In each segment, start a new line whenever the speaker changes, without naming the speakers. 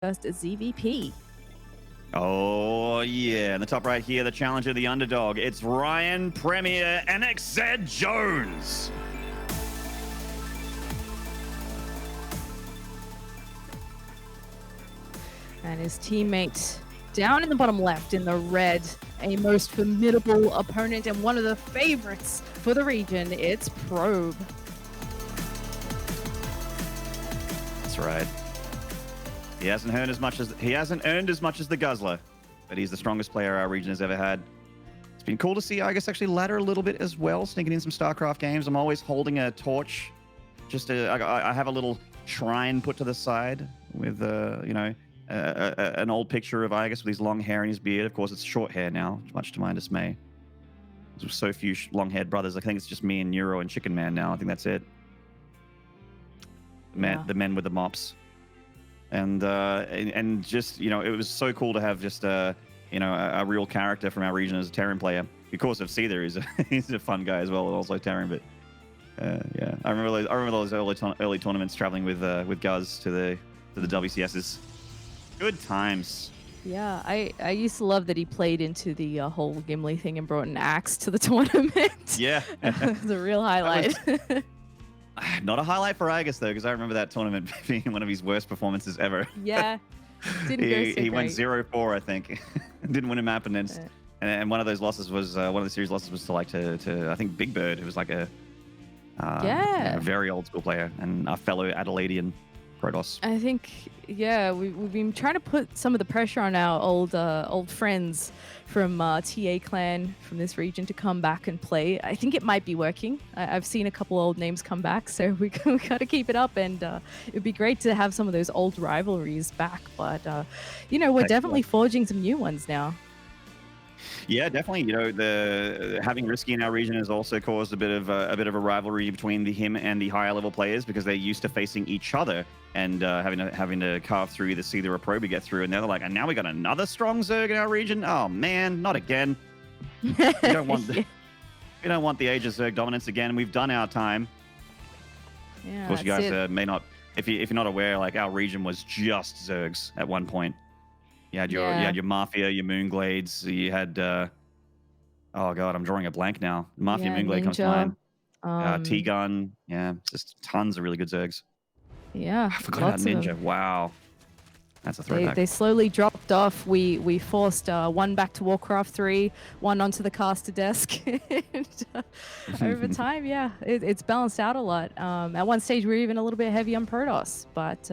first ZVP.
Oh, yeah. In the top right here, the challenger, the underdog. It's Ryan Premier NXZ Jones.
And his teammate down in the bottom left in the red, a most formidable opponent and one of the favorites for the region. It's Probe.
That's right. He hasn't earned as much as the Guzzler, but he's the strongest player our region has ever had. It's been cool to see Argus actually ladder a little bit as well, sneaking in some StarCraft games. I'm always holding a torch. I have a little shrine put to the side with an old picture of Argus with his long hair and his beard. Of course, it's short hair now, much to my dismay. There's so few long-haired brothers. I think it's just me and Neuro and Chicken Man now. I think that's it. The men with the mops. And just, it was so cool to have just a real character from our region as a Terran player. Of course, of Seether, he's a fun guy as well, and also Terran. But yeah, I remember those early tournaments traveling with Guz to the WCSs. Good times.
Yeah, I used to love that he played into the whole Gimli thing and brought an axe to the tournament.
Yeah,
it was a real highlight.
Not a highlight for Argus though, because I remember that tournament being one of his worst performances ever.
Yeah, didn't go so
he
great.
went 0-4, I think. Didn't win a map, and one of those losses was one of the series losses was to I think Big Bird, who was like a very old school player and a fellow Adelaidean Protoss.
I think, yeah, we've been trying to put some of the pressure on our old friends from TA Clan from this region to come back and play. I think it might be working. I've seen a couple old names come back, so we got to keep it up, and it'd be great to have some of those old rivalries back. But we're definitely forging some new ones now.
Yeah, definitely. The having Risky in our region has also caused a bit of a rivalry between him and the higher level players, because they're used to facing each other and having to carve through either Seether or Probe to get through. And they're like, and now we got another strong Zerg in our region. Oh man, not again. We don't want we don't want the Age of Zerg dominance again. We've done our time.
Yeah,
of course, you guys may not. If you're not aware, like our region was just Zergs at one point. You had your Mafia, your Moonglades. You had oh god, I'm drawing a blank now. Mafia Moonglade comes to mind. T-Gun, just tons of really good Zergs.
Yeah,
I forgot about Ninja. Wow, that's a throwback.
They slowly dropped off. We forced one back to Warcraft 3, one onto the caster desk. And, over time, it's balanced out a lot. At one stage, we were even a little bit heavy on Protoss, but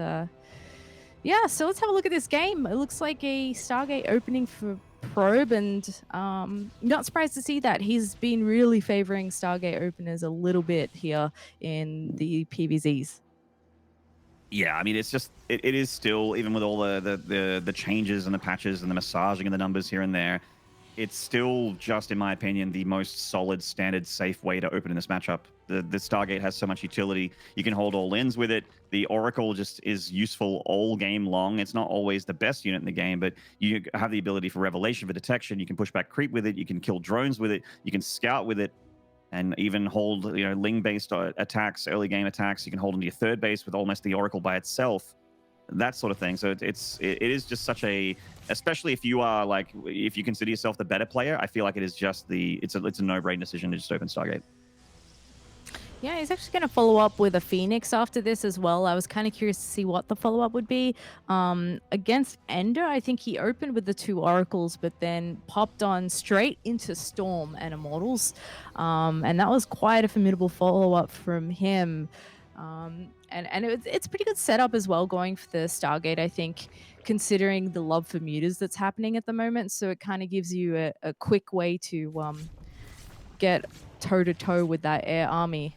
yeah. So let's have a look at this game. It looks like a Stargate opening for Probe, and not surprised to see that. He's been really favoring Stargate openers a little bit here in the PVZs.
Yeah, I mean, it's just it is still, even with all the changes and the patches and the massaging and the numbers here and there, it's still just, in my opinion, the most solid, standard, safe way to open in this matchup. The Stargate has so much utility. You can hold all ins with it. The Oracle just is useful all game long. It's not always the best unit in the game, but you have the ability for revelation, for detection. You can push back creep with it. You can kill drones with it. You can scout with it, and even hold Ling-based attacks, early game attacks. You can hold into your third base with almost the Oracle by itself, that sort of thing. So it is just such a, especially if you are if you consider yourself the better player, I feel like it is just it's a no-brain decision to just open Stargate.
Yeah, he's actually going to follow up with a Phoenix after this as well. I was kind of curious to see what the follow-up would be. Against Ender, I think he opened with the 2 Oracles, but then popped on straight into Storm and Immortals. And that was quite a formidable follow-up from him. And it's a pretty good setup as well going for the Stargate, I think, considering the love for mutas that's happening at the moment. So it kind of gives you a quick way to get toe-to-toe with that air army.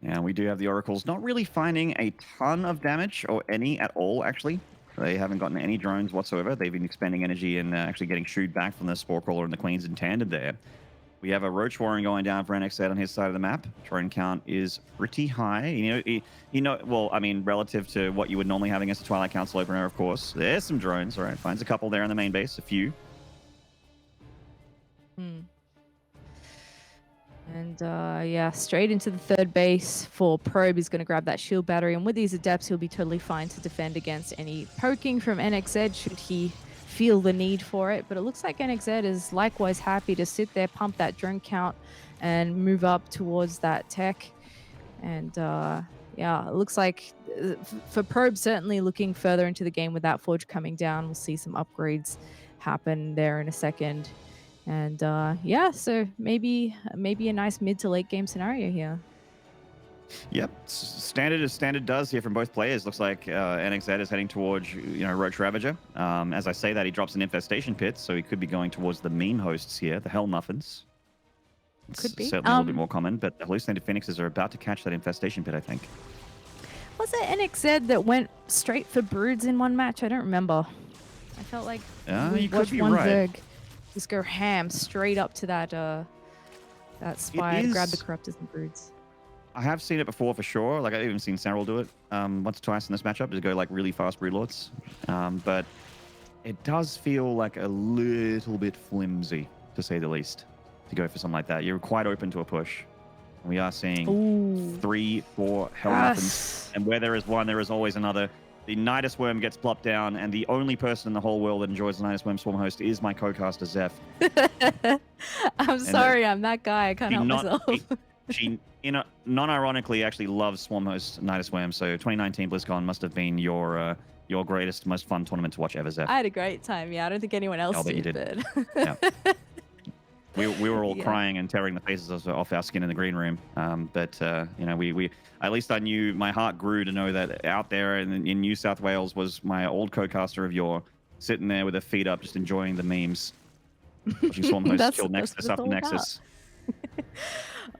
Yeah, we do have the Oracles not really finding a ton of damage, or any at all, actually. They haven't gotten any drones whatsoever. They've been expending energy and actually getting shooed back from the Spore Crawler and the Queens in tandem there. We have a Roach Warren going down for NXZ on his side of the map. Drone count is pretty high. Well, I mean, relative to what you would normally have against a Twilight Council opener, of course. There's some drones, all right. Finds a couple there on the main base, a few.
And And yeah, straight into the third base for Probe. He's going to grab that shield battery. And with these adepts, he'll be totally fine to defend against any poking from NXZ should he feel the need for it. But it looks like NXZ is likewise happy to sit there, pump that drone count, and move up towards that tech. And yeah, it looks like for Probe, certainly looking further into the game with that Forge coming down, we'll see some upgrades happen there in a second. And yeah, so maybe a nice mid to late game scenario here.
Yep, standard as standard does here from both players. Looks like NXZ is heading towards, Roach Ravager. As I say that, he drops an Infestation Pit, so he could be going towards the meme hosts here, the Hell Muffins. It's
Could be.
certainly a little bit more common, but the Hallucinated Phoenixes are about to catch that Infestation Pit, I think.
Was it NXZ that went straight for Broods in one match? I don't remember. I felt like we
you could
watched
be
one
right.
Zerg just go ham straight up to that spire, grab the Corruptors and Broods.
I have seen it before for sure. Like I've even seen Cyril do it once or twice in this matchup to go like really fast Broodlords. But it does feel like a little bit flimsy, to say the least, to go for something like that. You're quite open to a push. We are seeing 3, 4 Hell Muffins, and where there is one, there is always another. The Nidus Worm gets plopped down, and the only person in the whole world that enjoys the Nidus Worm Swarm host is my co-caster, Zeph.
I'm sorry, I'm that guy. I can't help myself.
She non-ironically, actually loves Swarm host Nidus Worm, so 2019 BlizzCon must have been your greatest, most fun tournament to watch ever, Zeph.
I had a great time, yeah. I don't think anyone else
bet you
did.
Yeah. We were all crying and tearing the faces off our skin in the green room. But we at least I knew, my heart grew to know that out there in New South Wales was my old co-caster of yore, sitting there with her feet up, just enjoying the memes. Watching Swarm host kill Nexus after Nexus.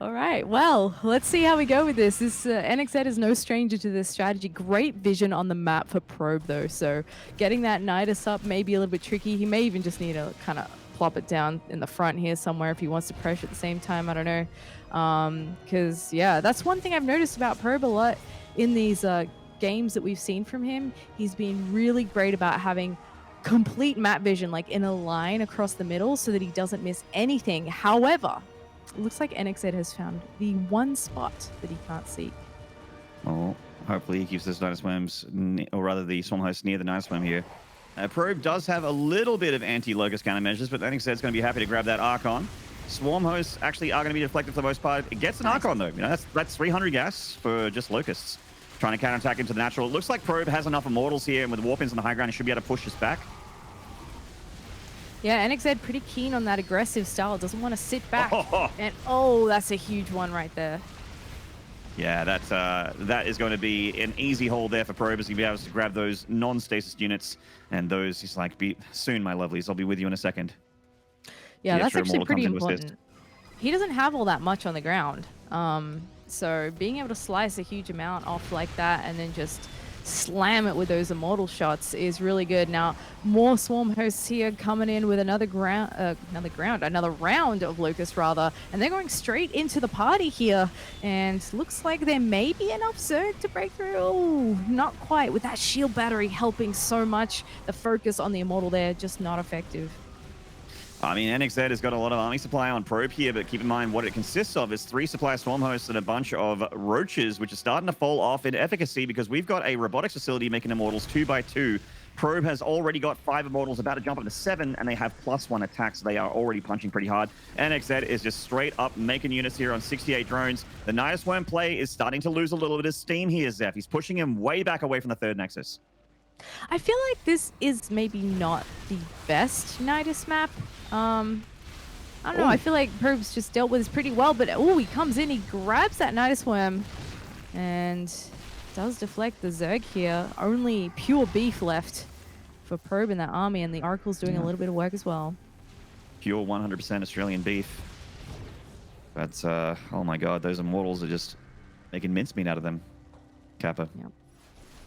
All right, well, let's see how we go with this. This NXZ is no stranger to this strategy. Great vision on the map for Probe, though. So getting that Nidus up may be a little bit tricky. He may even just need to kind of plop it down in the front here somewhere if he wants to pressure at the same time. I don't know. Because, yeah, that's one thing I've noticed about Probe a lot in these games that we've seen from him. He's been really great about having complete map vision, like in a line across the middle, so that he doesn't miss anything. However, it looks like NXZ has found the one spot that he can't see.
Well, hopefully he keeps those Nidus Worms, or rather the Swarm host near the Nidus Worm here. Probe does have a little bit of anti-Locust countermeasures, but NXZ is going to be happy to grab that Archon. Swarm hosts actually are going to be deflected for the most part. It gets an Archon, though. That's 300 gas for just Locusts. Trying to counterattack into the natural. It looks like Probe has enough Immortals here, and with Warpins on the high ground, he should be able to push this back.
Yeah, NXZ pretty keen on that aggressive style. Doesn't want to sit back. And that's a huge one right there.
Yeah, that is going to be an easy hold there for Probe, as he'll be able to grab those non-stasis units, and those, he's like, soon, my lovelies, I'll be with you in a second.
Yeah, that's actually pretty important. He doesn't have all that much on the ground. So being able to slice a huge amount off like that and then just slam it with those immortal shots is really good. Now, more Swarm hosts here coming in with another round of Locust, rather, and they're going straight into the party here, and looks like there may be enough Zerg to break through. Oh, not quite, with that shield battery helping so much. The focus on the immortal there, just not effective.
I mean, NXZ has got a lot of army supply on Probe here, but keep in mind what it consists of is 3 supply Swarm hosts and a bunch of Roaches, which are starting to fall off in efficacy because we've got a robotics facility making Immortals 2 by 2. Probe has already got 5 Immortals, about to jump up to 7, and they have +1 attacks. So they are already punching pretty hard. NXZ is just straight up making units here on 68 drones. The Nidus Worm play is starting to lose a little bit of steam here, Zeph. He's pushing him way back away from the 3rd Nexus.
I feel like this is maybe not the best Nidus map. I don't know. I feel like Probe's just dealt with this pretty well, but he comes in, he grabs that Nidus Worm, and does deflect the Zerg here. Only pure beef left for Probe in that army, and the Oracle's doing a little bit of work as well.
Pure 100% Australian beef. But, oh my god, those Immortals are just making mincemeat out of them. Kappa.
Yep.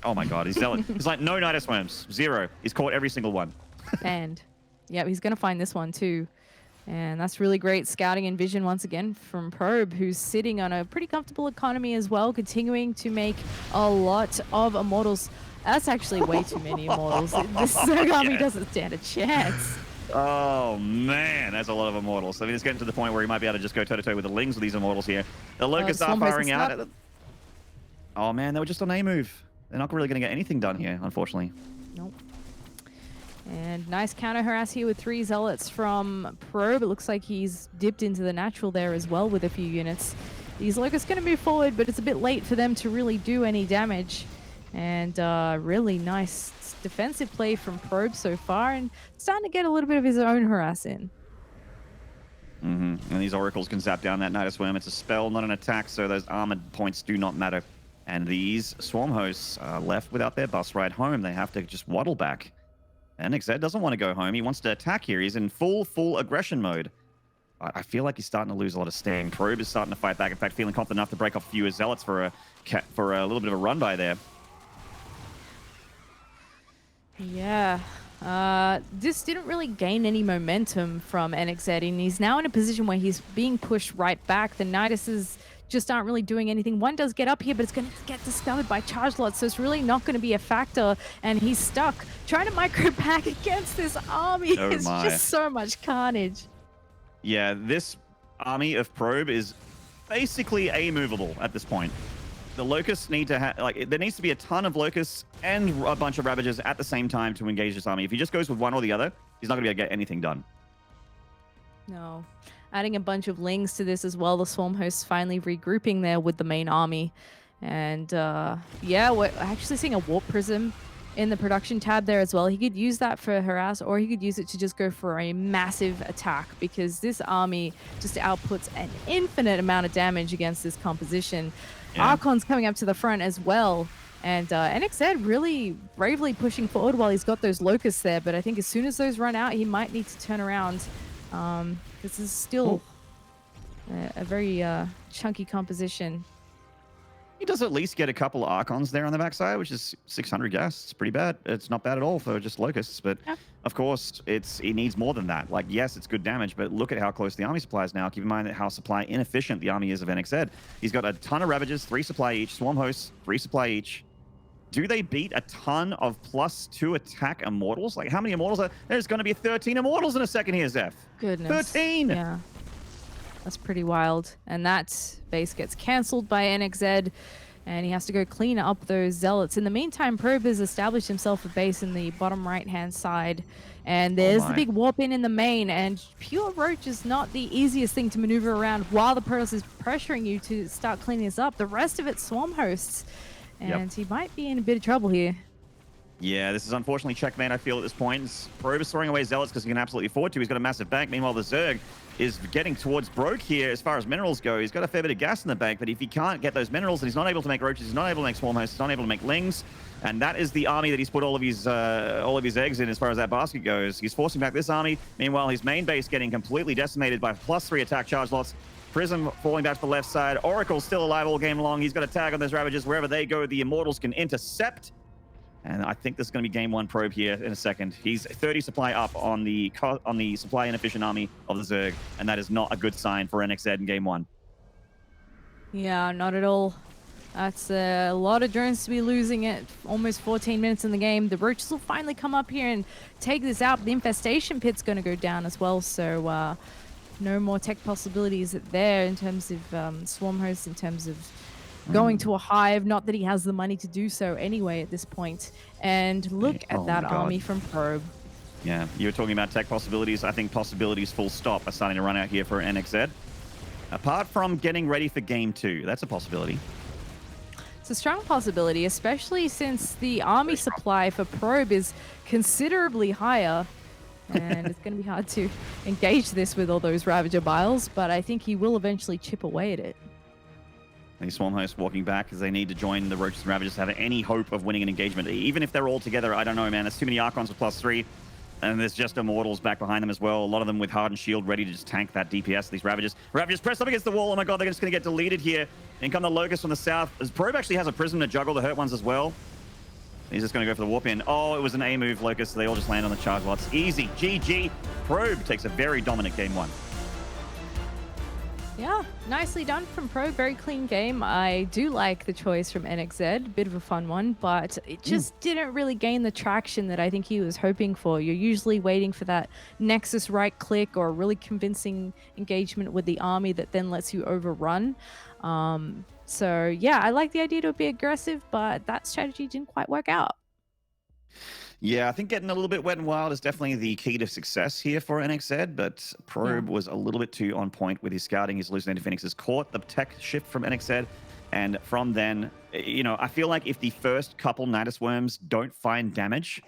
Oh my god, he's like, no Nidus Worms. 0. He's caught every single one.
And, yeah, he's going to find this one too. And that's really great scouting and vision once again from Probe, who's sitting on a pretty comfortable economy as well, continuing to make a lot of Immortals. That's actually way too many Immortals. This Zerg army doesn't stand a chance.
Oh, man, that's a lot of Immortals. I mean, it's getting to the point where he might be able to just go toe-to-toe with the Lings with these Immortals here. The Locusts are
Swarm host
firing
is
out.
up.
Oh, man, they were just on A move. They're not really going to get anything done here, unfortunately.
Nope. And nice counter harass here with 3 Zealots from Probe. It looks like he's dipped into the natural there as well with a few units. These Locusts going to move forward, but it's a bit late for them to really do any damage. And really nice defensive play from Probe so far, and starting to get a little bit of his own harass in.
And these Oracles can zap down that Nidus Worm. It's a spell, not an attack, so those armored points do not matter. And these Swarm hosts are left without their bus ride home. They have to just waddle back. NXZ doesn't want to go home. He wants to attack here. He's in full aggression mode. I feel like he's starting to lose a lot of steam. Probe is starting to fight back. In fact, feeling confident enough to break off a few Zealots for a little bit of a run by there.
Yeah. This didn't really gain any momentum from NXZ, and he's now in a position where he's being pushed right back. The Niduses just aren't really doing anything. One does get up here, but it's going to get discovered by charge lots, so it's really not going to be a factor, and he's stuck trying to micro back against this army.
Oh
It's
my.
just so much carnage.
Yeah, this army of Probe is basically A-movable at this point. The Locusts need to have, like, there needs to be a ton of Locusts and a bunch of Ravagers at the same time to engage this army. If he just goes with one or the other, he's not going to be able to get anything done.
No. Adding a bunch of Lings to this as well. The Swarm hosts finally regrouping there with the main army. And yeah, we're actually seeing a Warp Prism in the production tab there as well. He could use that for harass, or he could use it to just go for a massive attack, because this army just outputs an infinite amount of damage against this composition. Yeah. Archon's coming up to the front as well. And NXZ really bravely pushing forward while he's got those Locusts there. But I think as soon as those run out, he might need to turn around. This is still a very chunky composition.
He does at least get a couple of Archons there on the backside, which is 600 gas. It's pretty bad. It's not bad at all for just Locusts, but yeah. Of course, he needs more than that. Like, yes, it's good damage, but look at how close the army supply is now. Keep in mind that how supply inefficient the army is of NXZ. He's got a ton of Ravagers, 3 supply each, Swarm hosts, 3 supply each. Do they beat a ton of +2 attack Immortals? Like, how many Immortals are... There's going to be 13 Immortals in a second here, Zeph.
Goodness.
13!
Yeah. That's pretty wild. And that base gets cancelled by NXZ, and he has to go clean up those Zealots. In the meantime, Probe has established himself a base in the bottom right-hand side. And there's the big warp in the main, and pure Roach is not the easiest thing to maneuver around while the Protoss is pressuring you to start cleaning this up. The rest of it's Swarm hosts, and he might be in a bit of trouble here.
Yeah, this is unfortunately checkmate, I feel, at this point. Probe is throwing away Zealots because he can absolutely afford to. He's got a massive bank. Meanwhile, the Zerg is getting towards Broke here as far as minerals go. He's got a fair bit of gas in the bank, but if he can't get those minerals, then he's not able to make Roaches, he's not able to make Swarm hosts, he's not able to make Lings. And that is the army that he's put all of his eggs in as far as that basket goes. He's forcing back this army. Meanwhile, his main base getting completely decimated by +3 attack charge lots. Prism falling back to the left side. Oracle still alive all game long. He's got a tag on those Ravagers. Wherever they go, the Immortals can intercept. And I think this is going to be game 1 Probe here in a second. He's 30 supply up on the supply inefficient army of the Zerg, and that is not a good sign for NXZ in game 1.
Yeah, not at all. That's a lot of drones to be losing at almost 14 minutes in the game. The Roaches will finally come up here and take this out. The Infestation Pit's going to go down as well, so no more tech possibilities there in terms of Swarm hosts, in terms of going to a hive. Not that he has the money to do so anyway at this point. And look at that army from Probe.
Yeah, you were talking about tech possibilities. I think possibilities full stop are starting to run out here for NXZ. Apart from getting ready for game 2, that's a possibility.
It's a strong possibility, especially since the army supply for Probe is considerably higher. And it's going to be hard to engage this with all those Ravager Biles, but I think he will eventually chip away at it.
These Swarm hosts walking back because they need to join the Roaches and Ravagers to have any hope of winning an engagement. Even if they're all together, I don't know, man. There's too many Archons with +3. And there's just Immortals back behind them as well. A lot of them with Hardened Shield ready to just tank that DPS. These Ravagers. Ravagers pressed up against the wall. Oh my god, they're just going to get deleted here. In come the Locusts from the south. As Probe actually has a Prism to juggle the hurt ones as well. He's just going to go for the warp in. Oh, it was an A move, Locust. So they all just land on the charge lots. Easy. GG. Probe takes a very dominant game 1.
Yeah, nicely done from Pro. Very clean game. I do like the choice from NXZ, bit of a fun one, but it
Mm.
just didn't really gain the traction that I think he was hoping for. You're usually waiting for that Nexus right click or a really convincing engagement with the army that then lets you overrun. So yeah, I like the idea to be aggressive, but that strategy didn't quite work out.
Yeah, I think getting a little bit wet and wild is definitely the key to success here for NXZ, but
Yeah.
Probe was a little bit too on point with his scouting. His hallucinated Phoenix has caught the tech shift from NXZ, and from then, I feel like if the first couple Nidus Worms don't find damage,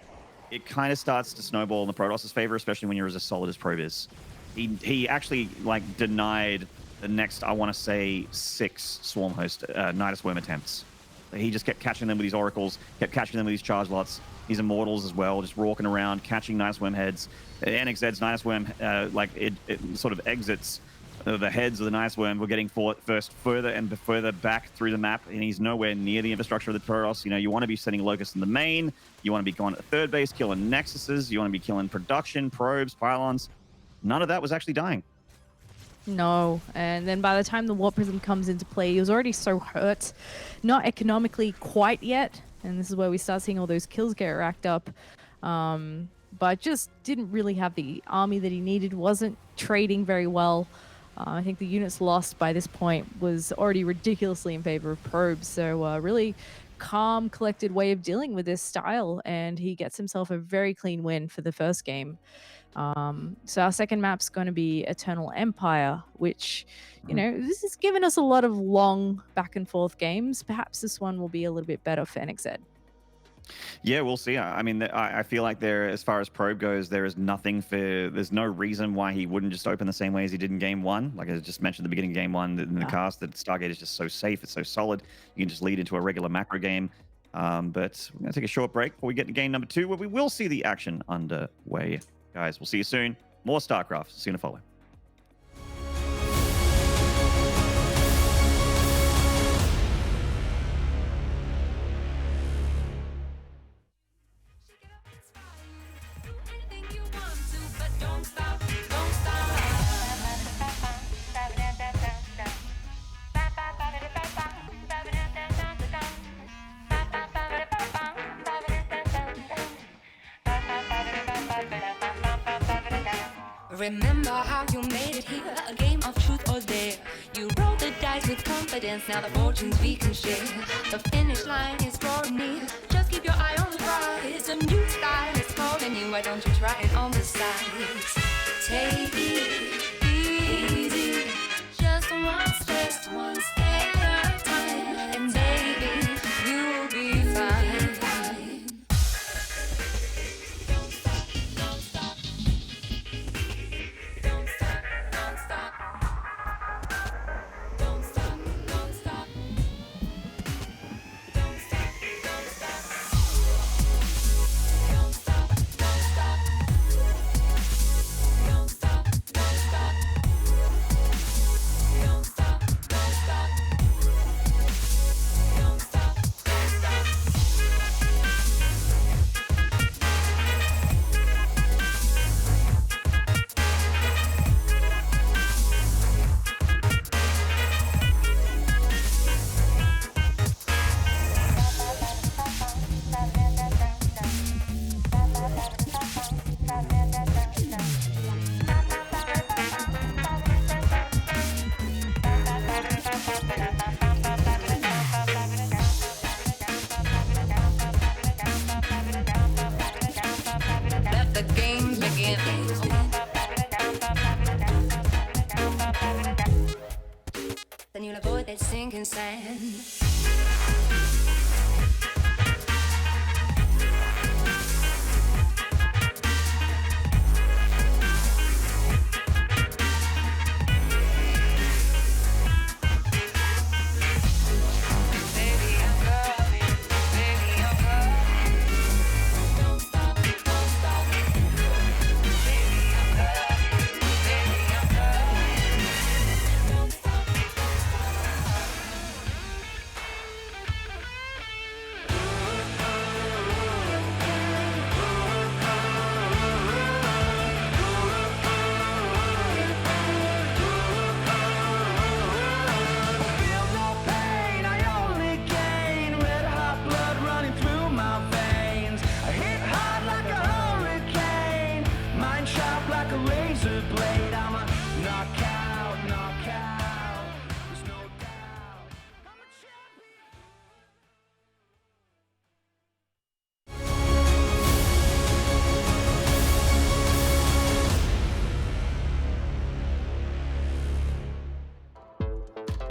it kind of starts to snowball in the Protoss's favor, especially when you're as solid as Probe is. He actually like denied the next, I want to say, 6 Swarm Host Nidus Worm attempts. He just kept catching them with these oracles, kept catching them with these charge lots, these immortals as well, just walking around, catching Nidus Worm heads. NXZ's Nidus Worm, it sort of exits the heads of the Nidus Worm. We're getting first further and further back through the map, and he's nowhere near the infrastructure of the Protoss. You want to be sending Locusts in the main. You want to be going at third base, killing Nexuses. You want to be killing production, probes, pylons. None of that was actually dying.
No, and then by the time the Warp Prism comes into play, he was already so hurt, not economically quite yet, and this is where we start seeing all those kills get racked up. But just didn't really have the army that he needed, wasn't trading very well. I think the units lost by this point was already ridiculously in favor of probes, so really calm, collected way of dealing with this style, and he gets himself a very clean win for the first game. So our second map's going to be Eternal Empire, which,
Mhm.
this has given us a lot of long back and forth games. Perhaps this one will be a little bit better for NXZ.
Yeah, we'll see. I mean, I feel like as far as Probe goes, there's no reason why he wouldn't just open the same way as he did in game one. Like I just mentioned at the beginning of game one in the
Yeah.
cast, that Stargate is just so safe, it's so solid. You can just lead into a regular macro game. But we're going to take a short break before we get to game number 2, where we will see the action underway. Guys, we'll see you soon. More StarCraft soon to follow.
Shake it up, it's fine. Do anything you want to, but don't stop, don't stop. Remember how you made it here, a game of truth or dare. You rolled the dice with confidence, now the fortunes we can share. The finish line is drawing near, just keep your eye on the prize. A new style is calling you, why don't you try it on the sides? Take it easy, just one step at a time, and baby, you'll be fine. Don't stop, don't stop. Don't stop, don't stop. Don't stop, don't stop. Don't stop, don't stop. Don't stop, don't stop. Don't stop, don't stop. Don't stop, don't stop.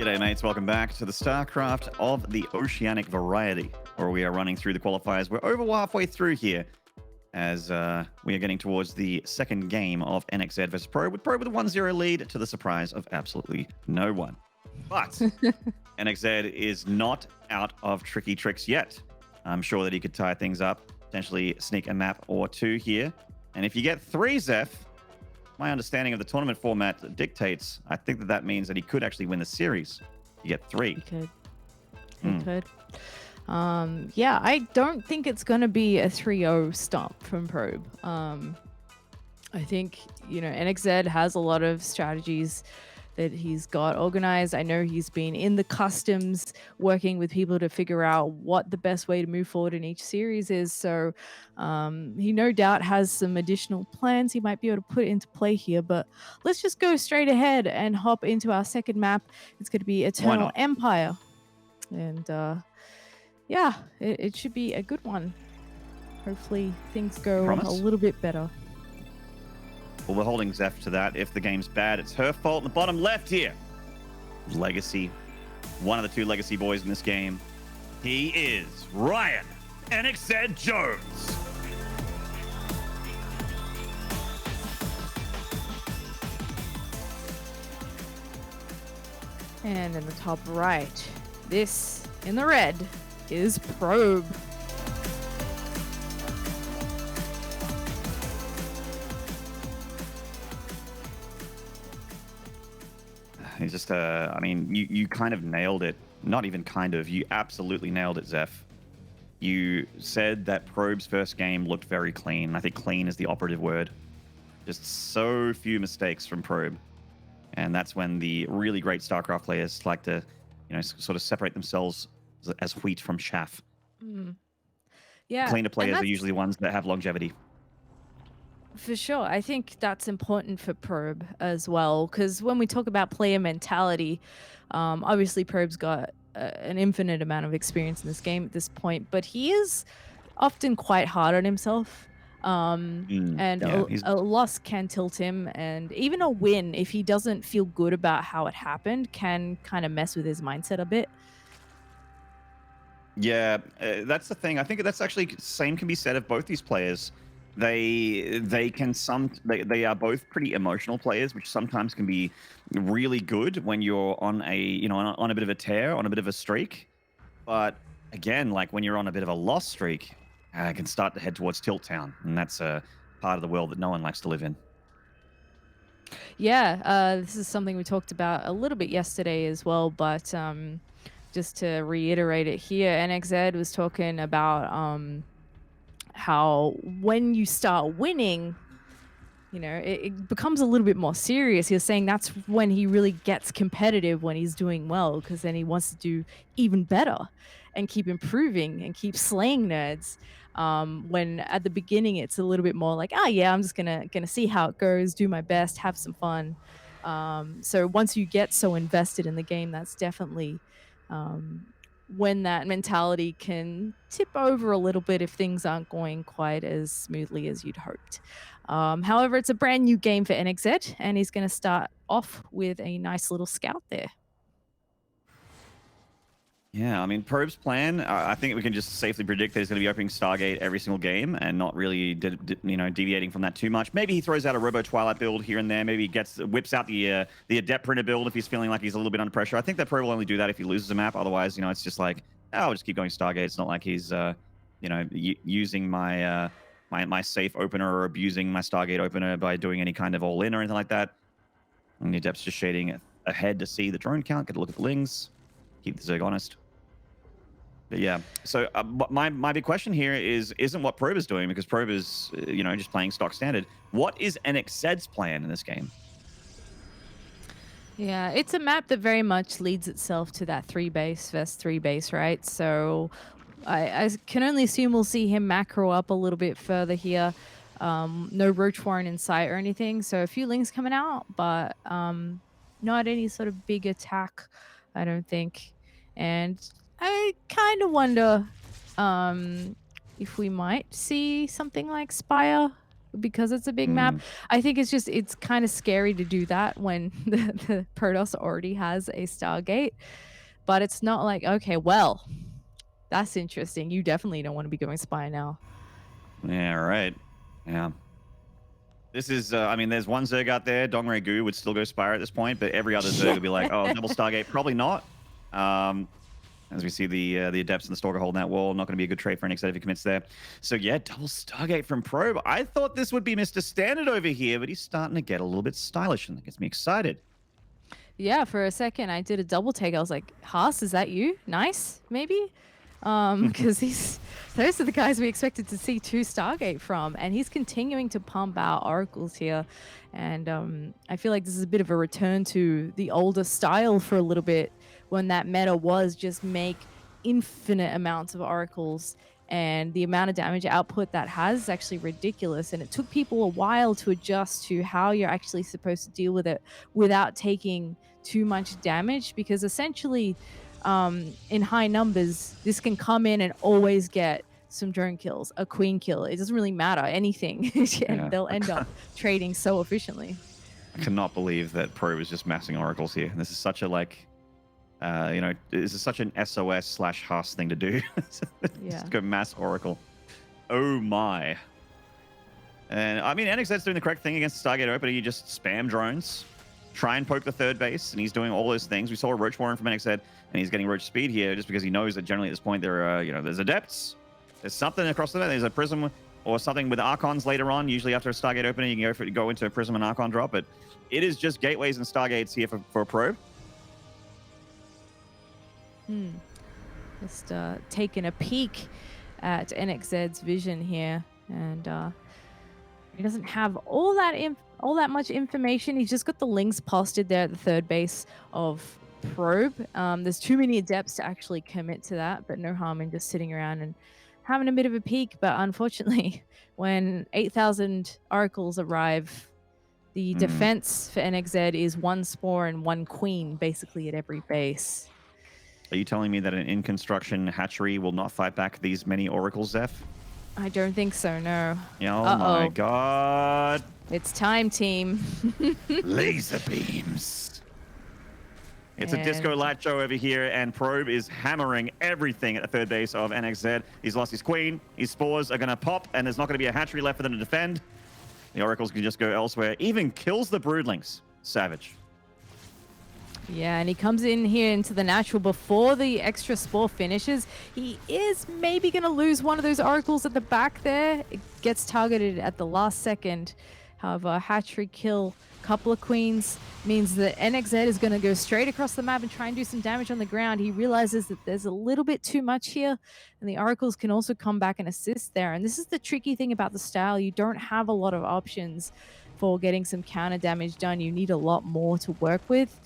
G'day mates, welcome back to the StarCraft of the Oceanic Variety, where we are running through the qualifiers. We're over halfway through here as we are getting towards the second game of NXZ versus Probe with a 1-0 lead to the surprise of absolutely no one. But NXZ is not out of tricky tricks yet. I'm sure that he could tie things up, potentially sneak a map or two here. And if you get 3, Zeph, my understanding of the tournament format dictates, I think that means that he could actually win the series. You get 3.
He could. He could. Yeah, I don't think it's going to be a 3-0 stomp from Probe. I think, NXZ has a lot of strategies that he's got organized. I know he's been in the customs working with people to figure out what the best way to move forward in each series is. So he no doubt has some additional plans he might be able to put into play here. But let's just go straight ahead and hop into our second map. It's going to be Eternal Empire. And yeah, it should be a good one. Hopefully things go a little bit better.
Well, we're holding Zeph to that. If the game's bad, it's her fault. In the bottom left here, Legacy. One of the 2 Legacy boys in this game. He is Ryan NXZ Jones.
And in the top right, this in the red is Probe.
He's just, I mean, you kind of nailed it. Not even kind of, you absolutely nailed it, Zeph. You said that Probe's first game looked very clean. I think clean is the operative word. Just so few mistakes from Probe. And that's when the really great StarCraft players like to, sort of separate themselves as wheat from chaff.
Yeah.
Cleaner players are usually ones that have longevity.
For sure. I think that's important for Probe as well, because when we talk about player mentality, obviously Probe's got an infinite amount of experience in this game at this point, but he is often quite hard on himself. And a loss can tilt him, and even a win, if he doesn't feel good about how it happened, can kind of mess with his mindset a bit.
Yeah, that's the thing. I think that's actually same can be said of both these players. They are both pretty emotional players, which sometimes can be really good when you're on a on a bit of a tear, on a bit of a streak. But again, like when you're on a bit of a loss streak, it can start to head towards Tilt Town, and that's a part of the world that no one likes to live in.
Yeah, this is something we talked about a little bit yesterday as well, but just to reiterate it here, NXZ was talking about how when you start winning, it becomes a little bit more serious. He was saying that's when he really gets competitive, when he's doing well, because then he wants to do even better and keep improving and keep slaying nerds. When at the beginning it's a little bit more like, yeah, I'm just gonna see how it goes, do my best, have some fun. So once you get so invested in the game, that's definitely when that mentality can tip over a little bit if things aren't going quite as smoothly as you'd hoped. However, it's a brand new game for NXZ, and he's going to start off with a nice little scout there.
Yeah, I mean, Probe's plan, I think we can just safely predict that he's going to be opening Stargate every single game and not really, deviating from that too much. Maybe he throws out a Robo Twilight build here and there. Maybe he whips out the Adept Printer build if he's feeling like he's a little bit under pressure. I think that Probe will only do that if he loses a map. Otherwise, it's just like, I'll just keep going Stargate. It's not like he's, using my my safe opener or abusing my Stargate opener by doing any kind of all-in or anything like that. And the Adept's just shading ahead to see the drone count, get a look at the lings, keep the Zerg honest. But yeah, so my big question here isn't what Probe is doing, because Probe is, just playing stock standard. What is NXZ's plan in this game?
Yeah, it's a map that very much leads itself to that 3 base versus 3 base, right? So I can only assume we'll see him macro up a little bit further here. No Roach Warren in sight or anything, so a few lings coming out, but not any sort of big attack, I don't think. And I kind of wonder if we might see something like Spire because it's a big map.
Mm.
I think it's kind of scary to do that when the Protoss already has a Stargate, but it's not like, okay, well, that's interesting. You definitely don't want to be going spy now.
Yeah, right. Yeah. This is, I mean, there's one Zerg out there. Dongray Gu would still go Spire at this point, but every other Zerg would be like, oh, double Stargate, probably not. As we see the Adepts and the Stalker holding that wall, not going to be a good trade for NXZ if he commits there. So yeah, double Stargate from Probe. I thought this would be Mr. Standard over here, but he's starting to get a little bit stylish, and that gets me excited.
Yeah, for a second I did a double take. I was like, Haas, is that you? Nice, maybe? Because those are the guys we expected to see 2 Stargate from, and he's continuing to pump out oracles here. And I feel like this is a bit of a return to the older style for a little bit, when that meta was just make infinite amounts of oracles, and the amount of damage output that has is actually ridiculous. And it took people a while to adjust to how you're actually supposed to deal with it without taking too much damage, because essentially in high numbers, this can come in and always get some drone kills, a queen kill. It doesn't really matter, anything. And they'll end up trading so efficiently.
I cannot believe that Probe is just massing oracles here. This is such a, like, you know, this is such an SOS/Haas thing to do. Just go mass oracle. Oh my. And I mean, NXZ's doing the correct thing against the Stargate opener. You just spam drones, try and poke the third base, and he's doing all those things. We saw a Roach Warren from NXZ, and he's getting Roach speed here just because he knows that generally at this point there are, you know, there's Adepts, there's something across the map, there's a Prism or something with Archons later on. Usually after a Stargate opener, you can go into a Prism and Archon drop, but it is just gateways and Stargates here for a Probe.
Just taking a peek at NXZ's vision here, and he doesn't have all that much information. He's just got the links posted there at the third base of Probe. There's too many Adepts to actually commit to that, but no harm in just sitting around and having a bit of a peek. But unfortunately, when 8,000 oracles arrive, the defense for NXZ is 1 Spore and 1 Queen basically at every base.
Are you telling me that an in-construction hatchery will not fight back these many oracles, Zeph?
I don't think so, no.
Oh my god.
It's time, team.
Laser beams. It's a disco light show over here, and Probe is hammering everything at the third base of NXZ. He's lost his queen. His spores are going to pop, and there's not going to be a hatchery left for them to defend. The oracles can just go elsewhere. Even kills the broodlings. Savage.
Yeah, and he comes in here into the natural before the extra spore finishes. He is maybe going to lose one of those oracles at the back there. It gets targeted at the last second. However, hatchery kill, couple of queens, means that NXZ is going to go straight across the map and try and do some damage on the ground. He realizes that there's a little bit too much here, and the oracles can also come back and assist there. And this is the tricky thing about the style. You don't have a lot of options for getting some counter damage done. You need a lot more to work with.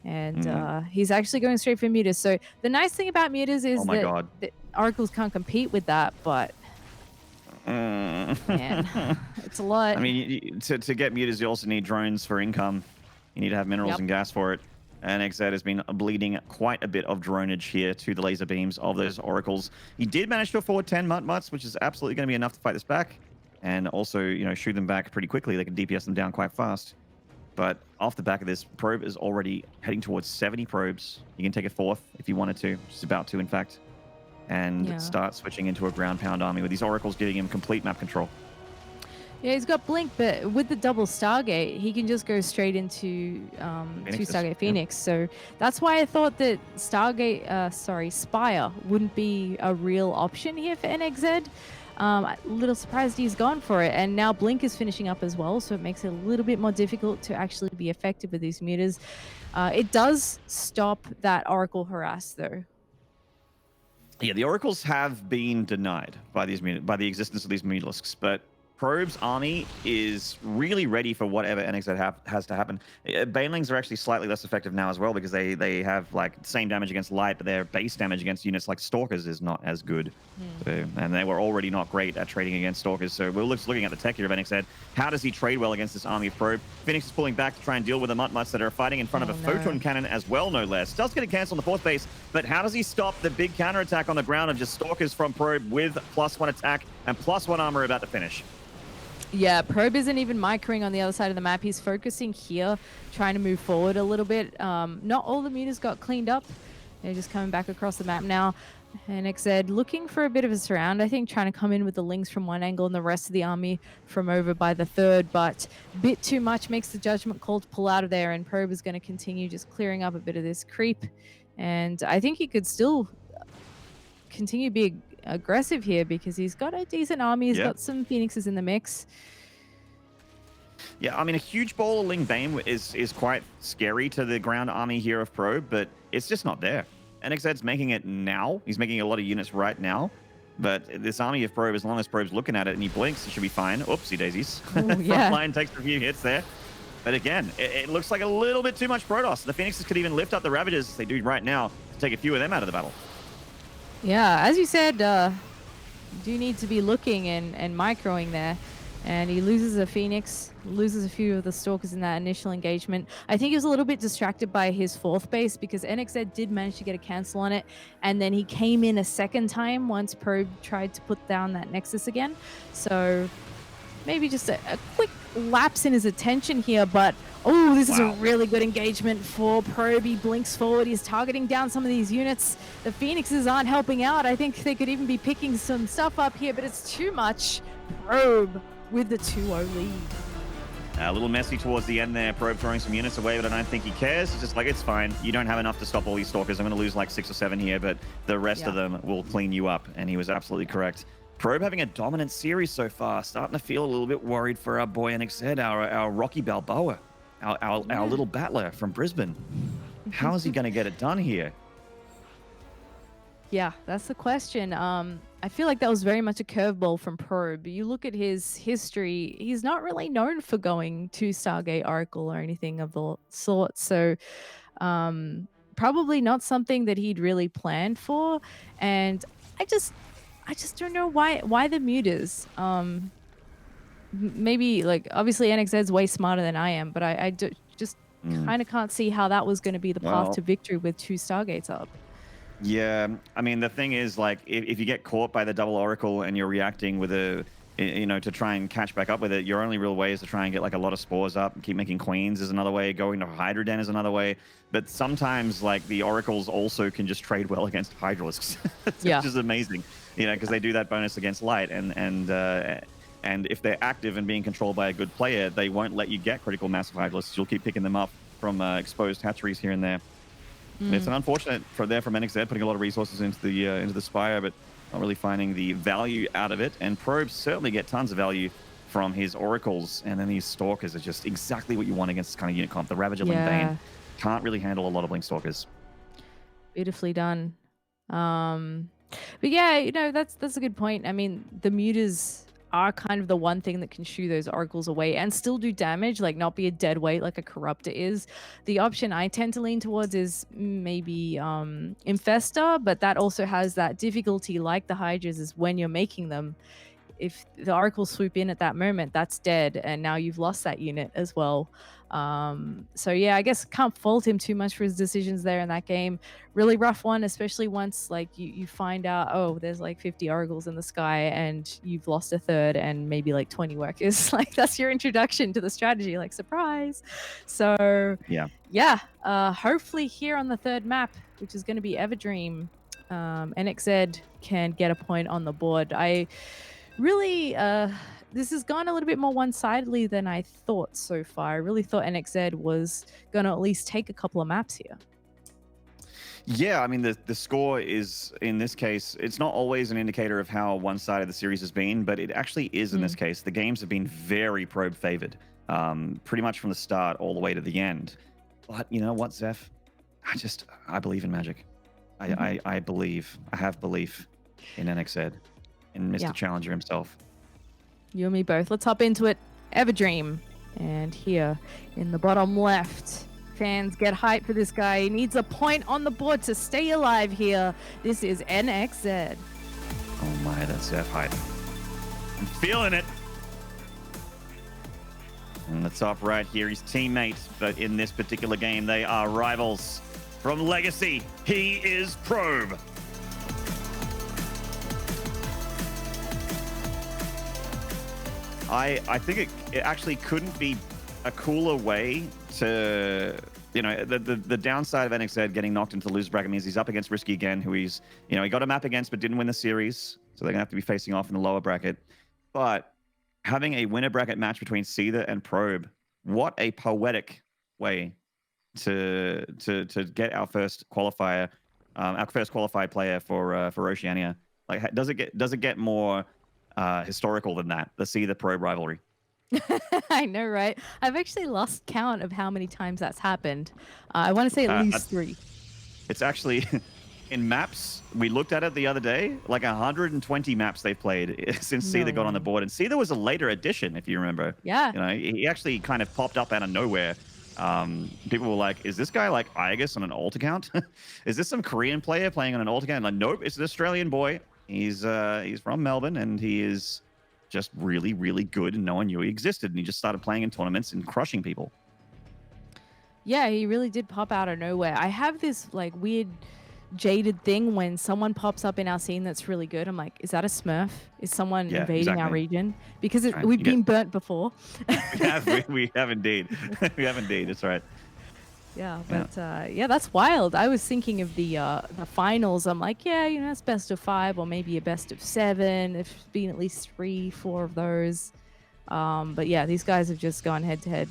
And he's actually going straight for mutas. So the nice thing about mutas is that oracles can't compete with that, but man, it's a lot.
I mean, to get mutas, you also need drones for income. You need to have minerals and gas for it. And NXZ has been bleeding quite a bit of dronage here to the laser beams of those oracles. He did manage to afford 10 Mutt-Mutts, which is absolutely going to be enough to fight this back. And also, you know, shoot them back pretty quickly. They can DPS them down quite fast. But off the back of this, Probe is already heading towards 70 probes. You can take a 4th if you wanted to. Just about to, in fact. And start switching into a ground pound army with these oracles giving him complete map control. Yeah,
he's got Blink, but with the double Stargate, he can just go straight into 2 Stargate Phoenix. So that's why I thought that Spire wouldn't be a real option here for NXZ. A little surprised he's gone for it, and now Blink is finishing up as well, so it makes it a little bit more difficult to actually be effective with these mutas. It does stop that Oracle harass, though.
Yeah, the oracles have been denied by the existence of these mutalisks, but Probe's army is really ready for whatever NXZ has to happen. Banelings are actually slightly less effective now as well because they have like the same damage against light, but their base damage against units like Stalkers is not as good. So, and they were already not great at trading against Stalkers. So we're looking at the tech here of NXZ. How does he trade well against this army of Probe? Phoenix is pulling back to try and deal with the Mutt-Mutts that are fighting in front of a photon cannon as well, no less. Does get a cancel on the 4th base, but how does he stop the big counterattack on the ground of just Stalkers from Probe with +1 attack and +1 armor about to finish?
Yeah, Probe isn't even microing on the other side of the map. He's focusing here, trying to move forward a little bit. Not all the meters got cleaned up. They're just coming back across the map now. NXZ looking for a bit of a surround, I think, trying to come in with the links from one angle and the rest of the army from over by the third, but a bit too much makes the judgment call to pull out of there, and Probe is going to continue just clearing up a bit of this creep. And I think he could still continue to be aggressive here because he's got a decent army. He's got some Phoenixes in the mix.
Yeah, I mean, a huge ball of Ling Bane is quite scary to the ground army here of Probe, but it's just not there. NXZ's making it now. He's making a lot of units right now. But this army of Probe, as long as Probe's looking at it and he blinks, it should be fine. Oopsie daisies.
Ooh, yeah.
Front line takes a few hits there. But again, it looks like a little bit too much Protoss. The Phoenixes could even lift up the Ravagers, as they do right now, to take a few of them out of the battle.
Yeah, as you said, do need to be looking and microing there. And he loses a Phoenix, loses a few of the Stalkers in that initial engagement. I think he was a little bit distracted by his fourth base because NXZ did manage to get a cancel on it. And then he came in a second time once Probe tried to put down that Nexus again. So maybe just a quick lapse in his attention here. But, oh, this is a really good engagement for Probe. He blinks forward. He's targeting down some of these units. The Phoenixes aren't helping out. I think they could even be picking some stuff up here, but it's too much. Probe with the 2-0 lead.
A little messy towards the end there. Probe throwing some units away, but I don't think he cares. It's just like, it's fine. You don't have enough to stop all these Stalkers. I'm going to lose like 6 or 7 here, but the rest of them will clean you up. And he was absolutely correct. Probe having a dominant series so far. Starting to feel a little bit worried for our boy NXZ, our Rocky Balboa, our little battler from Brisbane. How is he going to get it done here?
Yeah, that's the question. I feel like that was very much a curveball from Probe. You look at his history, he's not really known for going to Stargate Oracle or anything of the sort. So probably not something that he'd really planned for. And I just don't know why the mutas. Maybe like obviously NXZ's way smarter than I am, but I just kind of can't see how that was going to be the path to victory with 2 Stargates up.
Yeah, I mean, the thing is, like, if you get caught by the double Oracle and you're reacting with to try and catch back up with it, your only real way is to try and get, like, a lot of spores up, keep making queens is another way, going to Hydra Den is another way. But sometimes, like, the Oracles also can just trade well against Hydralisks, which is amazing, because they do that bonus against light. And if they're active and being controlled by a good player, they won't let you get critical mass of Hydralisks. You'll keep picking them up from exposed hatcheries here and there. It's an unfortunate from NXZ putting a lot of resources into the Spire, but not really finding the value out of it. And Probes certainly get tons of value from his Oracles, and then these Stalkers are just exactly what you want against this kind of unit comp. The Ravager Ling Bane can't really handle a lot of Blink Stalkers.
Beautifully done. But yeah, that's a good point. I mean, the mutas are kind of the one thing that can shoo those Oracles away and still do damage, like not be a dead weight like a Corruptor is. The option I tend to lean towards is maybe Infestor, but that also has that difficulty like the Hydras is when you're making them. If the Oracles swoop in at that moment, that's dead, and now you've lost that unit as well. So yeah, I guess can't fault him too much for his decisions there in that game. Really rough one, especially once like you find out, oh, there's like 50 Oracles in the sky and you've lost a third and maybe like 20 workers. Like that's your introduction to the strategy, like surprise. So yeah, hopefully here on the third map, which is going to be Everdream, NXZ can get a point on the board. I really this has gone a little bit more one-sidedly than I thought so far. I really thought NXZ was going to at least take a couple of maps here.
Yeah, I mean, the score is, in this case, it's not always an indicator of how one-sided the series has been, but it actually is in this case. The games have been very Probe favored, pretty much from the start all the way to the end. But you know what, Zeph? I believe in Magic. I have belief in NXZ, in Mr. Challenger himself.
You and me both. Let's hop into it. Everdream. And here in the bottom left, fans get hyped for this guy. He needs a point on the board to stay alive here. This is NXZ.
Oh my, that's Zeph hype. I'm feeling it. And the top right here, he's teammates, but in this particular game, they are rivals. From Legacy, he is Probe. I think it actually couldn't be a cooler way to, the downside of NXZ getting knocked into the loser bracket means he's up against Risky again, who he got a map against but didn't win the series, so they're gonna have to be facing off in the lower bracket. But having a winner bracket match between Seether and Probe, what a poetic way to get our first qualifier, our first qualified player for Oceania. Like, does it get more historical than that? The Seether Probe rivalry.
I know, right? I've actually lost count of how many times that's happened. I want to say at least 3.
It's actually in maps. We looked at it the other day. Like 120 maps they've played since Seether got on the board, and Seether was a later addition, if you remember.
Yeah.
He actually kind of popped up out of nowhere. People were like, "Is this guy like Igus on an alt account? Is this some Korean player playing on an alt account?" Like, nope, it's an Australian boy. He's from Melbourne, and he is just really, really good, and no one knew he existed. And he just started playing in tournaments and crushing people.
Yeah, he really did pop out of nowhere. I have this like weird jaded thing when someone pops up in our scene that's really good. I'm like, is that a Smurf? Is someone invading our region? Because we've been burnt before.
we have indeed. We have indeed. That's right.
Yeah, but yeah, that's wild. I was thinking of the finals. I'm like, yeah, it's best of 5 or maybe a best of 7. There's been at least 3, 4 of those. But yeah, these guys have just gone head to head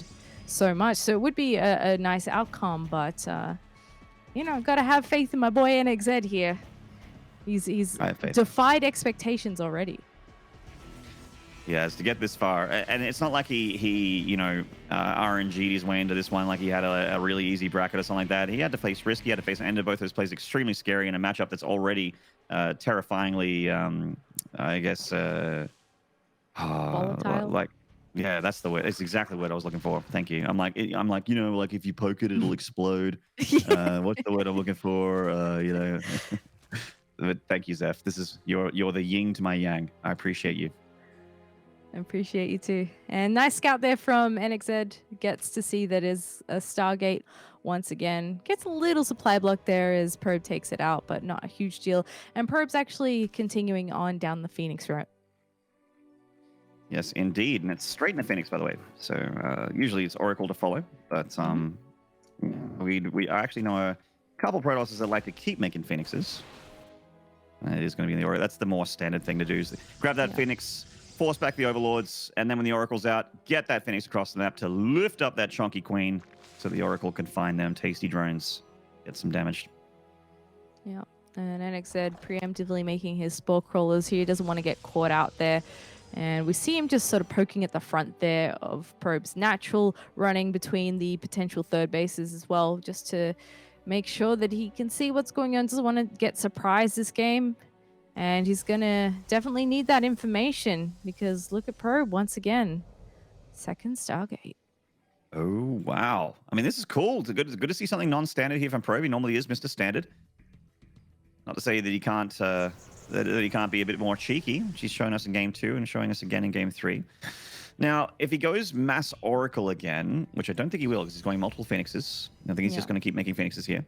so much. So it would be a nice outcome, but got to have faith in my boy NXZ here. He's defied expectations already.
Yes, to get this far, and it's not like he RNG'd his way into this one like he had a really easy bracket or something like that. He had to face Risky, he had to face Ender. Both those plays extremely scary in a matchup that's already terrifyingly, I guess,
volatile.
Like, yeah, that's the word. It's exactly what I was looking for. Thank you. I'm like, like if you poke it, it'll explode. What's the word I'm looking for? But thank you, Zeph. This is you're the yin to my yang. I appreciate you.
I appreciate you too. And nice scout there from NXZ. Gets to see that is a Stargate once again. Gets a little supply block there as Probe takes it out, but not a huge deal. And Probe's actually continuing on down the Phoenix route.
Yes, indeed. And it's straight in the Phoenix, by the way. So usually it's Oracle to follow. But we actually know a couple of Protosses that like to keep making Phoenixes. It is going to be in the Oracle. That's the more standard thing to do. Is grab that Phoenix, force back the Overlords, and then when the Oracle's out, get that Phoenix across the map to lift up that chunky Queen so the Oracle can find them tasty drones, get some damage.
Yeah, and NXZ preemptively making his Spore Crawlers here. He doesn't want to get caught out there. And we see him just sort of poking at the front there of Probe's natural, running between the potential third bases as well, just to make sure that he can see what's going on. Doesn't want to get surprised this game. And he's going to definitely need that information because look at Probe once again. Second Stargate.
Oh, wow. I mean, this is cool. It's good to see something non-standard here from Probe. He normally is Mr. Standard. Not to say that he can't that he can't be a bit more cheeky, which he's shown us in Game 2 and showing us again in Game 3. Now, if he goes Mass Oracle again, which I don't think he will because he's going multiple Phoenixes. I think he's just going to keep making Phoenixes here.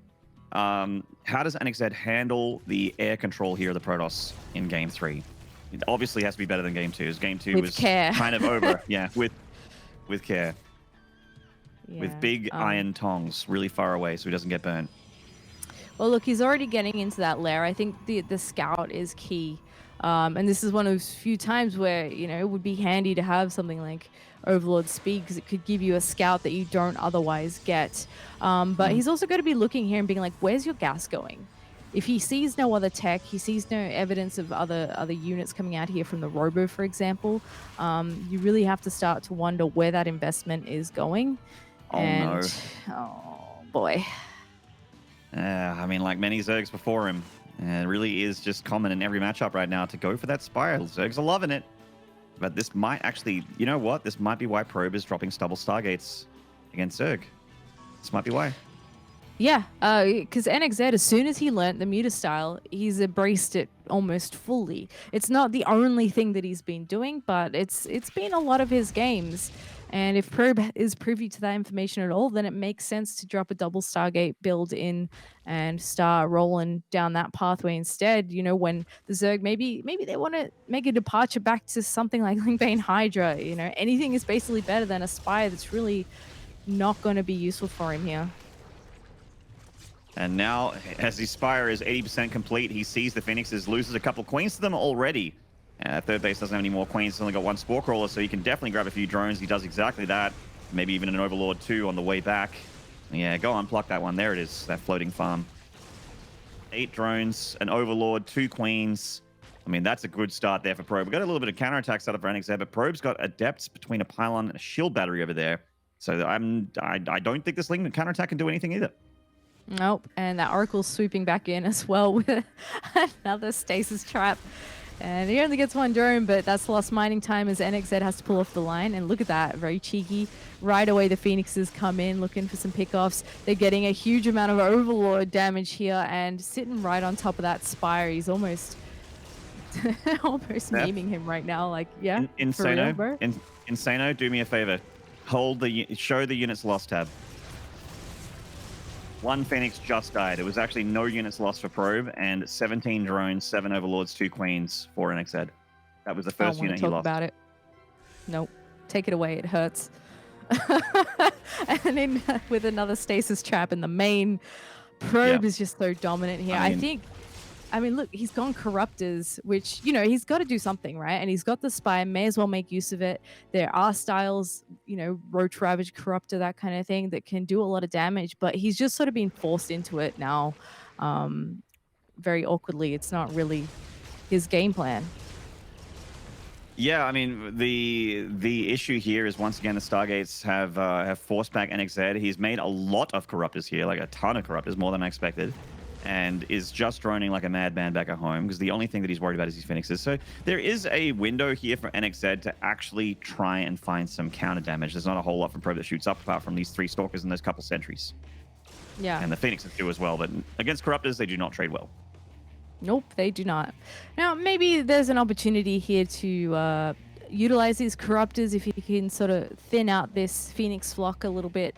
How does NXZ handle the air control here of the Protoss in Game 3? It obviously has to be better than Game 2. As Game 2 was kind of over. Yeah, with care. Yeah, with big iron tongs really far away so he doesn't get burnt.
Well, look, he's already getting into that lair. I think the scout is key. And this is one of those few times where, it would be handy to have something like Overlord Speed because it could give you a scout that you don't otherwise get. But he's also got to be looking here and being like, where's your gas going? If he sees no other tech, he sees no evidence of other units coming out here from the Robo, for example, you really have to start to wonder where that investment is going.
No.
Oh, boy.
I mean, like many Zergs before him, it really is just common in every matchup right now to go for that spiral. Zergs are loving it. But this might actually, you know what? This might be why Probe is dropping stubble Stargates against Zerg. This might be why.
Yeah, because NXZ, as soon as he learnt the Muta style, he's embraced it almost fully. It's not the only thing that he's been doing, but it's been a lot of his games. And if Probe is privy to that information at all, then it makes sense to drop a double Stargate build in and start rolling down that pathway instead. You know, when the Zerg maybe they want to make a departure back to something like Lingbane Hydra. You know, anything is basically better than a Spire that's really not going to be useful for him here.
And now, as his Spire is 80% complete, he sees the Phoenixes, loses a couple queens to them already. Third base doesn't have any more queens. He's only got one Spore Crawler, so he can definitely grab a few drones. He does exactly that. Maybe even an Overlord too on the way back. Yeah, go on, pluck that one. There it is, that floating farm. 8 drones, an Overlord, 2 queens. I mean, that's a good start there for Probe. We got a little bit of counterattack set up for NXZ, but Probe's got Adepts between a pylon and a shield battery over there. So I don't think this Ling counterattack can do anything either.
Nope, and that Oracle's swooping back in as well with another stasis trap. And he only gets one drone, but that's lost mining time as NXZ has to pull off the line. And look at that, very cheeky. Right away, the Phoenixes come in looking for some pickoffs. They're getting a huge amount of Overlord damage here and sitting right on top of that Spire. He's almost almost memeing him right now. Like, yeah, for real, bro.
Insano, do me a favor. Show the units lost tab. One Phoenix just died. It was actually no units lost for Probe, and 17 drones, 7 Overlords, 2 Queens for NXZ. That was the first unit he lost.
About it. Nope. Take it away. It hurts. And then with another stasis trap in the main, Probe is just so dominant here. I mean, look, he's gone Corruptors, which, you know, he's got to do something, right? And he's got the Spire, may as well make use of it. There are styles, you know, Roach Ravage, Corruptor, that kind of thing that can do a lot of damage, but he's just sort of been forced into it now very awkwardly. It's not really his game plan.
Yeah, I mean, the issue here is, once again, the Stargates have forced back NXZ. He's made a lot of Corruptors here, like a ton of Corruptors, more than I expected, and is just droning like a madman back at home because the only thing that he's worried about is his Phoenixes. So there is a window here for NXZ to actually try and find some counter damage. There's not a whole lot from Probe that shoots up apart from these 3 Stalkers and those couple sentries.
Yeah.
And the Phoenixes do as well, but against Corruptors, they do not trade well.
Nope, they do not. Now, maybe there's an opportunity here to utilize these Corruptors if you can sort of thin out this Phoenix flock a little bit.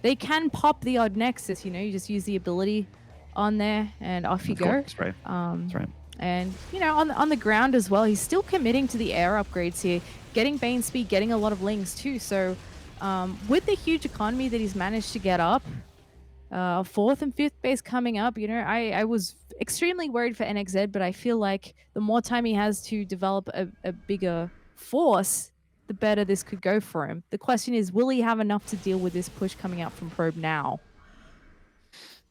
They can pop the odd Nexus, you know, you just use the ability on there and off you go.
That's right. That's right.
And, you know, on the ground as well, he's still committing to the air upgrades here, getting Bane speed, getting a lot of Lings too. So with the huge economy that he's managed to get up, 4th and 5th base coming up, you know, I was extremely worried for NXZ, but I feel like the more time he has to develop a bigger force, the better this could go for him. The question is, will he have enough to deal with this push coming out from Probe now?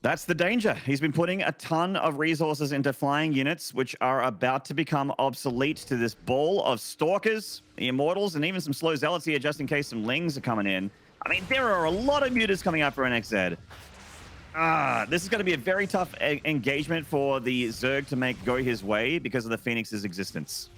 That's the danger. He's been putting a ton of resources into flying units, which are about to become obsolete to this ball of Stalkers, the Immortals, and even some slow Zealots here, just in case some Lings are coming in. I mean, there are a lot of Mutas coming out for NXZ. This is going to be a very tough engagement for the Zerg to go his way because of the Phoenix's existence.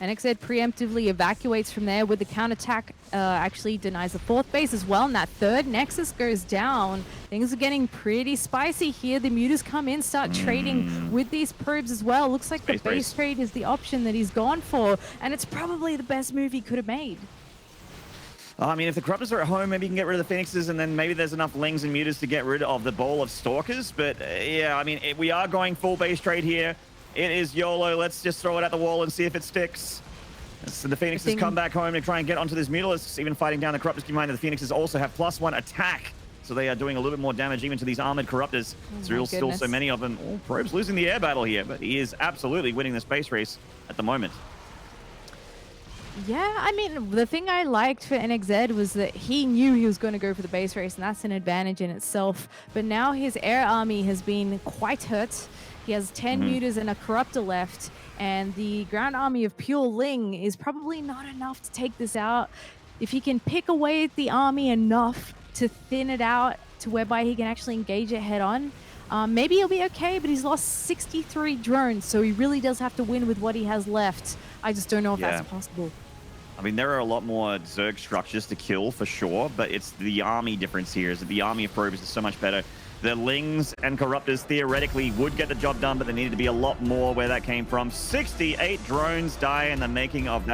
NXZ preemptively evacuates from there with the counterattack, actually denies the 4th base as well, and that 3rd Nexus goes down. Things are getting pretty spicy here. The Mutas come in, start trading with these Probes as well. Looks like the base trade is the option that he's gone for, and it's probably the best move he could have made.
I mean, if the Corruptors are at home, maybe you can get rid of the Phoenixes, and then maybe there's enough Lings and Mutas to get rid of the ball of Stalkers. But yeah, I mean, we are going full base trade here. It is YOLO. Let's just throw it at the wall and see if it sticks. So the Phoenixes come back home to try and get onto this Mutalisks, even fighting down the Corruptors. Keep in mind that the Phoenixes also have +1 attack. So they are doing a little bit more damage even to these armored Corruptors. There's still so many of them. Oh, Probe's losing the air battle here, but he is absolutely winning the space race at the moment.
Yeah, I mean, the thing I liked for NXZ was that he knew he was going to go for the base race, and that's an advantage in itself. But now his air army has been quite hurt. He has 10 Mutas and a Corruptor left, and the ground army of pure Ling is probably not enough to take this out. If he can pick away at the army enough to thin it out to whereby he can actually engage it head on, maybe he'll be okay, but he's lost 63 drones, so he really does have to win with what he has left. I just don't know if that's possible.
I mean, there are a lot more Zerg structures to kill for sure, but it's the army difference here is that the army of Probes is so much better. The Lings and Corruptors theoretically would get the job done, but there needed to be a lot more where that came from. 68 drones die in the making of that